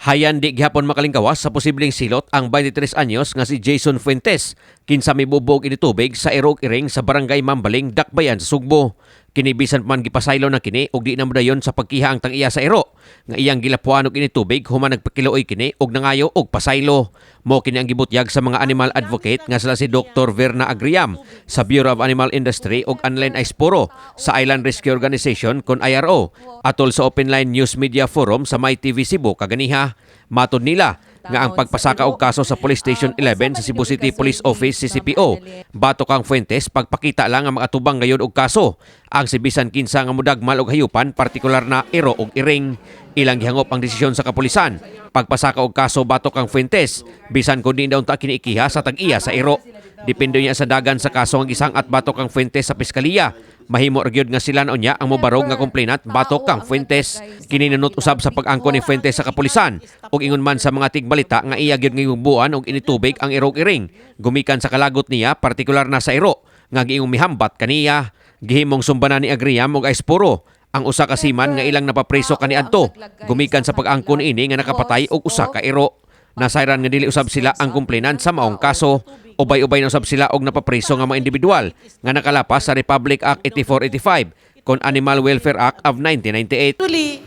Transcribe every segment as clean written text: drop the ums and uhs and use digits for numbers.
Hayan di gihapon makalingkawas sa posibleng silot ang 23 anyos nga si Jason Fuentes kinsa mibubog ini tubig sa Irog Iring sa barangay Mambaling, Dakbayan sa Sugbo. Kinibisan man gipasaylo na kini og di na modayon sa pagkiha ang tang-iya sa iro nga iyang gilapuan og ini tubig human nagpakiluoy kini og nangayo og pasaylo. Mo kini ang gibutyag sa mga animal advocate nga sila si Dr. Verna Agriam sa Bureau of Animal Industry ug Anlen Aispuro sa Island Rescue Organization kon IRO atol sa Open Line News Media Forum sa My TV Cebu kaganiha. Matod nila nga ang pagpasaka og kaso sa Police Station 11 sa Cebu City Police Office CCPO batok ang Fuentes pagpakita lang ang mga tubang ngayon og kaso. Ang sibisan kinsa nga mudagmal og hayupan partikular na iro og iring. Ilang gihangop ang desisyon sa kapulisan pagpasaka og kaso batok ang Fuentes bisan kun di daw ta kiniikiha sa tag-iya sa iro. Depende niya sa dagan sa kaso ang isang at batok ang Fuentes sa piskalya. Mahimo ra gyud nga sila unya ang mobarog nga complainant batok kang Fuentes. Kininunot usab sa pag-angkon ni Fuentes sa kapulisan ug ingon man sa mga tigbalita nga iya gyud nga buuan og initubig ang Irog Iring gumikan sa kalagot niya partikular na sa iro nga giingong mihambat kaniya. Gihimong sumbanan ni Agriam ug Aispuro ang usa ka seaman nga ilang napapreso kaniadto gumikan sa pag-angkon ini nga nakapatay og usa ka iro. Nasayran nga dili usab sila ang complainant sa maong kaso. Ubay-ubay na usab sila og napapreso nga mga individual nga nakalapas sa Republic Act 8485 kon Animal Welfare Act of 1998. Actually,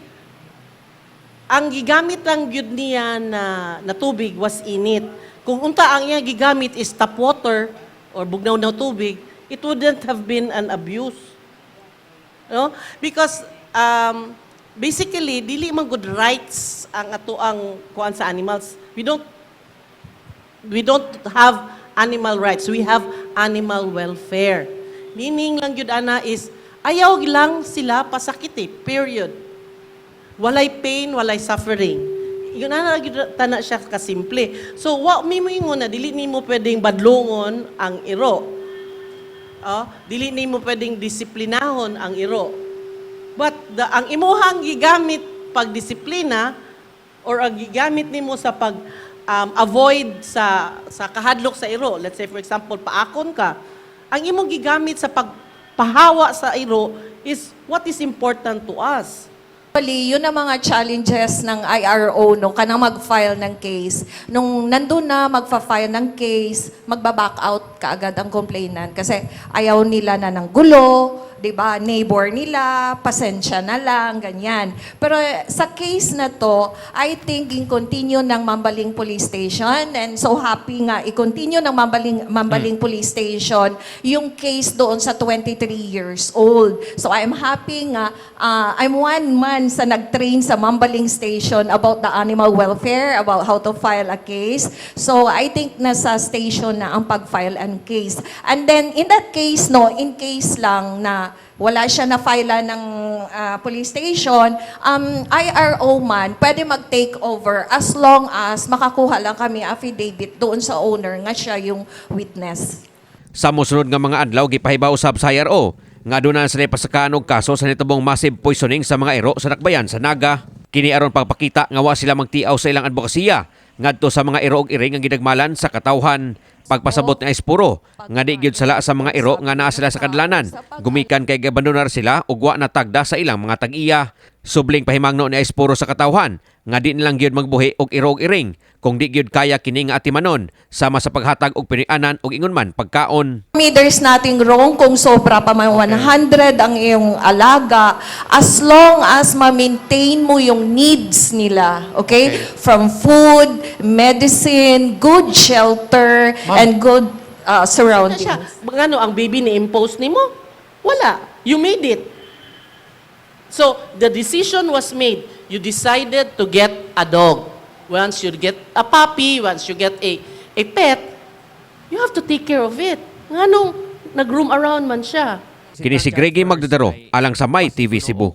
ang gigamit lang gyud niya na tubig was init. Kung unta ang iya gigamit is tap water or bugnaw na tubig, it wouldn't have been an abuse. No? Because basically dili man good rights ang ato ang kuan sa animals. We don't have animal rights. We have animal welfare. Meaning lang yun, ana, is ayaw lang sila pasakit period. Walay pain, walay suffering. Yun ana, tana siya kasimple. So, what mo na, dili ni mo pwedeng badlongon ang iro. Dili ni mo pwedeng disiplinahon ang iro. But ang imuhang gigamit pagdisiplina or ang gigamit nimo sa pag avoid sa kahadlok sa iro. Let's say, for example, paakon ka. Ang imong gigamit sa pagpahawa sa iro is what is important to us. Actually, yun ang mga challenges ng IRO nung kanang mag-file ng case. Nung nandun na magfa-file ng case, magba-back out kaagad ang complainant kasi ayaw nila na ng gulo, 'di ba? Neighbor nila, pasensya na lang, ganyan. Pero sa case na to, I think i-continue ng Mambaling Police Station and so happy nga i-continue ng Mambaling Police Station yung case doon sa 23 years old. So I'm happy nga I'm one man sa nag-train sa Mambaling Station about the animal welfare, about how to file a case. So I think nasa station na ang pag-file ang case. And then in that case, no, in case lang na wala siya na file ng police station, IRO man, pwede mag-take over as long as makakuha lang kami affidavit doon sa owner nga siya yung witness. Sa mosunod nga mga adlaw gipahibaw usab sa IRO nga doon na sila pasakaan og kaso sa nitubong massive poisoning sa mga iro sa Dakbayan sa Naga. Kini aron pagpakita nga wa sila magtiaw sa ilang advokasya ngadto sa mga iro og iring ang gidagmalan sa katawhan. Pagpasabot nga Aispuro nga di gyud sala sa mga iro nga naa sila sa kadlanan gumikan kay gabandonar sila ug wa natagda sa ilang mga tag-iya. Subling pahimangno ni Aispuro sa katawhan nga di nilang gyud magbuhi og iro og iring kung di gyud kaya kini nga atimanon sama sa paghatag og pinuy-anan og ingon man pagkaon. There's nothing wrong kung sobra pa man 100 ang iyong alaga as long as ma-maintain mo yung needs nila, okay? From food, medicine, good shelter, and good surroundings. Ngano ang baby ni impose nimo? Wala. You made it. So, the decision was made. You decided to get a dog. Once you get a puppy, once you get a pet, you have to take care of it. Nganong nag-roam around man siya. Kini si Greggy Magdadaro alang sa My TV Cebu.